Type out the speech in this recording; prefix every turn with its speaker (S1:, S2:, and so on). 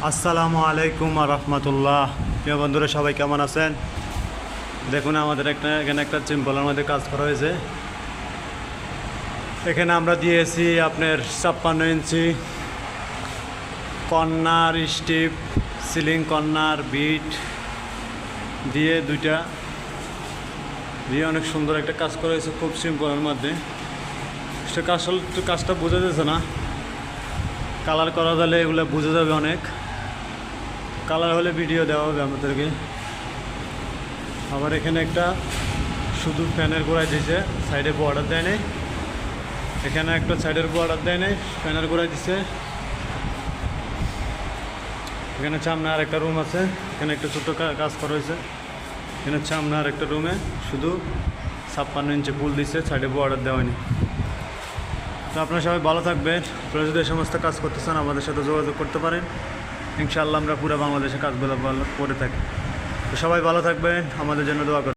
S1: আসসালামু আলাইকুম রহমতুল্লাহ। প্রিয় বন্ধুরা, সবাই কেমন আছেন? দেখুন, আমাদের এখানে একটা সিম্পলের মধ্যে কাজ করা হয়েছে। এখানে আমরা দিয়েছি আপনার 56 inch corner strip, ceiling corner bead দিয়ে দুইটা দিয়ে অনেক সুন্দর একটা কাজ করা হয়েছে, খুব সিম্পলের মধ্যে। সে কাজটা বোঝা যাচ্ছে না, কালার করা গেলে এগুলো বোঝা যাবে অনেক। কালার হলে ভিডিও দেওয়া হবে আমাদেরকে। আবার এখানে একটা শুধু ফ্যানের গোড়ায় দিয়েছে, সাইডে বর্ডার দেয় নেই। এখানে একটা সাইডের বর্ডার দেয় নেই, ফ্যানের গোড়ায় দিচ্ছে। এখানে সামনে আর একটা রুম আছে, এখানে একটা ছোট্ট কাজ করা হয়েছে। এখানে সামনে আর একটা রুমে শুধু 56 ইঞ্চি ফুল দিচ্ছে, সাইডে বর্ডার দেওয়া হয়নি। তো আপনারা সবাই ভালো থাকবেন। আপনারা যদি এই সমস্ত কাজ করতে চান আমাদের সাথে যোগাযোগ করতে পারেন। ইনশাআল্লাহ আমরা পুরো বাংলাদেশে কাজগুলো করে থাকি। তো সবাই ভালো থাকবেন, আমাদের জন্য দোয়া করবেন।